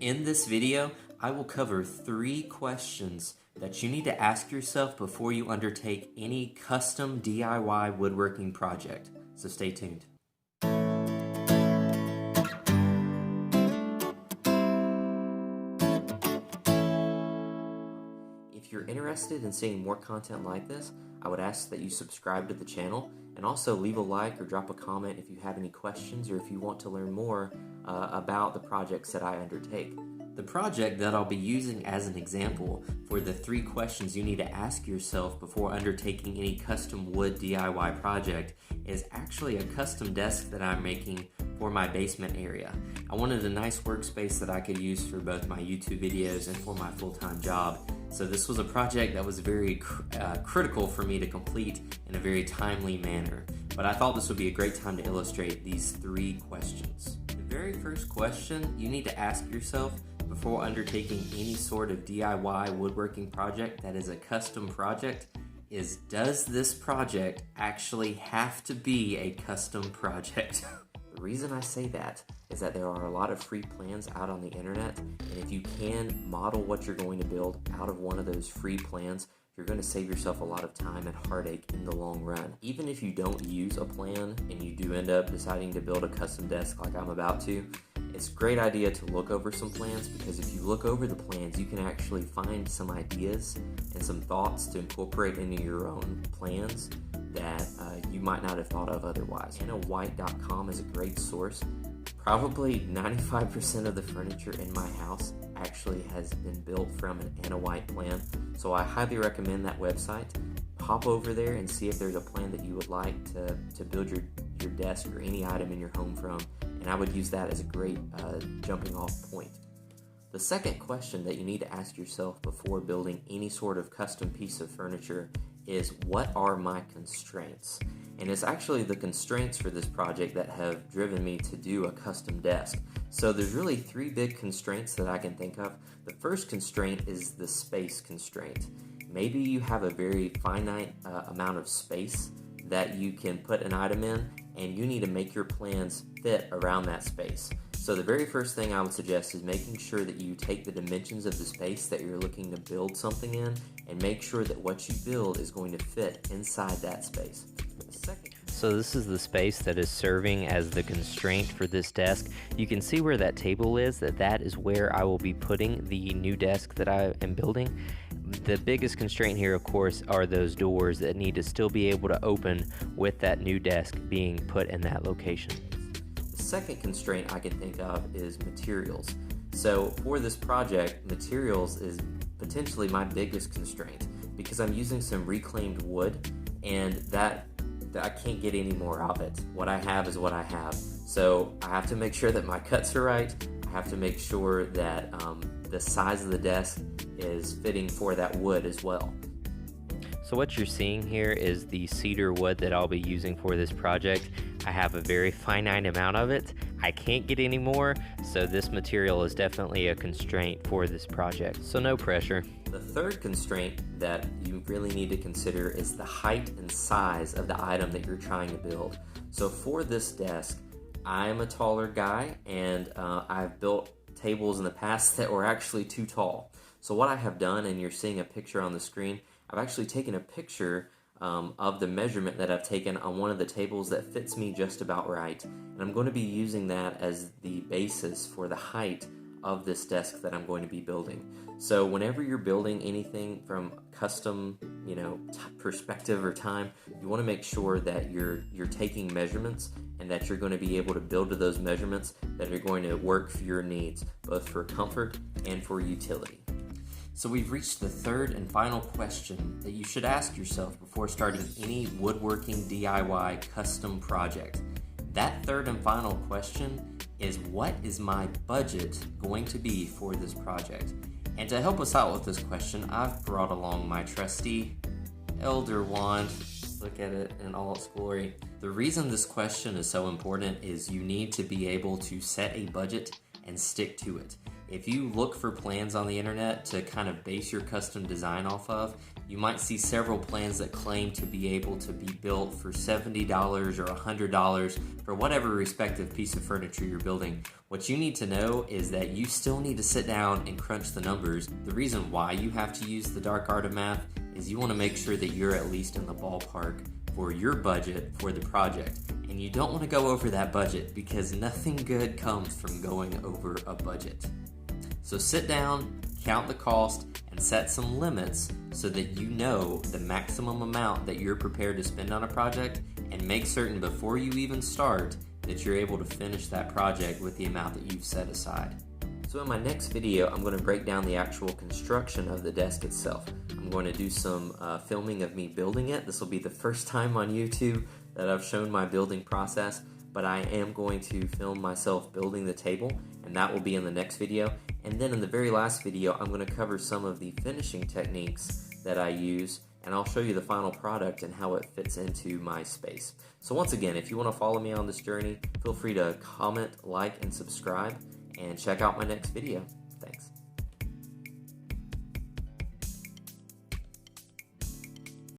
In this video, I will cover 3 questions that you need to ask yourself before you undertake any custom DIY woodworking project. So stay tuned. If you're interested in seeing more content like this, I would ask that you subscribe to the channel and also leave a like or drop a comment if you have any questions or if you want to learn more about the projects that I undertake. The project that I'll be using as an example for the 3 questions you need to ask yourself before undertaking any custom wood DIY project is actually a custom desk that I'm making for my basement area. I wanted a nice workspace that I could use for both my YouTube videos and for my full-time job. So this was a project that was very critical for me to complete in a very timely manner. But I thought this would be a great time to illustrate these 3 questions. The very first question you need to ask yourself before undertaking any sort of DIY woodworking project that is a custom project is, does this project actually have to be a custom project? The reason I say that is that there are a lot of free plans out on the internet, and if you can model what you're going to build out of one of those free plans, you're going to save yourself a lot of time and heartache in the long run. Even if you don't use a plan and you do end up deciding to build a custom desk like I'm about to, it's a great idea to look over some plans, because if you look over the plans, you can actually find some ideas and some thoughts to incorporate into your own plans that you might not have thought of otherwise. AnnaWhite.com is a great source. Probably 95% of the furniture in my house actually has been built from an Anna White plan, so I highly recommend that website. Hop over there and see if there's a plan that you would like to build your desk or any item in your home from, and I would use that as a great jumping off point. The second question that you need to ask yourself before building any sort of custom piece of furniture is, what are my constraints? And it's actually the constraints for this project that have driven me to do a custom desk. So there's really 3 big constraints that I can think of. The first constraint is the space constraint. Maybe you have a very finite amount of space that you can put an item in, and you need to make your plans fit around that space. So the very first thing I would suggest is making sure that you take the dimensions of the space that you're looking to build something in and make sure that what you build is going to fit inside that space. So this is the space that is serving as the constraint for this desk. You can see where that table is, that is where I will be putting the new desk that I am building. The biggest constraint here, of course, are those doors that need to still be able to open with that new desk being put in that location. The second constraint I can think of is materials. So for this project, materials is potentially my biggest constraint, because I'm using some reclaimed wood, and that I can't get any more of it. What I have is what I have. So I have to make sure that my cuts are right. I have to make sure that the size of the desk is fitting for that wood as well. So what you're seeing here is the cedar wood that I'll be using for this project. I have a very finite amount of it. I can't get any more, so this material is definitely a constraint for this project, so no pressure. The third constraint that you really need to consider is the height and size of the item that you're trying to build. So for this desk, I'm a taller guy, and I've built tables in the past that were actually too tall. So what I have done, and you're seeing a picture on the screen, I've actually taken a picture of the measurement that I've taken on one of the tables that fits me just about right, and I'm going to be using that as the basis for the height of this desk that I'm going to be building. So whenever you're building anything from custom, perspective or time, you want to make sure that you're taking measurements and that you're going to be able to build to those measurements that are going to work for your needs, both for comfort and for utility. So we've reached the third and final question that you should ask yourself before starting any woodworking DIY custom project. That third and final question is, what is my budget going to be for this project? And to help us out with this question, I've brought along my trusty Elder Wand. Look at it in all its glory. The reason this question is so important is you need to be able to set a budget and stick to it. If you look for plans on the internet to kind of base your custom design off of, you might see several plans that claim to be able to be built for $70 or $100 for whatever respective piece of furniture you're building. What you need to know is that you still need to sit down and crunch the numbers. The reason why you have to use the dark art of math is you want to make sure that you're at least in the ballpark for your budget for the project. And you don't want to go over that budget because nothing good comes from going over a budget. So sit down, count the cost, and set some limits so that you know the maximum amount that you're prepared to spend on a project, and make certain before you even start that you're able to finish that project with the amount that you've set aside. So in my next video, I'm going to break down the actual construction of the desk itself. I'm going to do some filming of me building it. This will be the first time on YouTube that I've shown my building process, but I am going to film myself building the table, and that will be in the next video. And then in the very last video, I'm going to cover some of the finishing techniques that I use, and I'll show you the final product and how it fits into my space. So once again, if you want to follow me on this journey, feel free to comment, like, and subscribe, and check out my next video.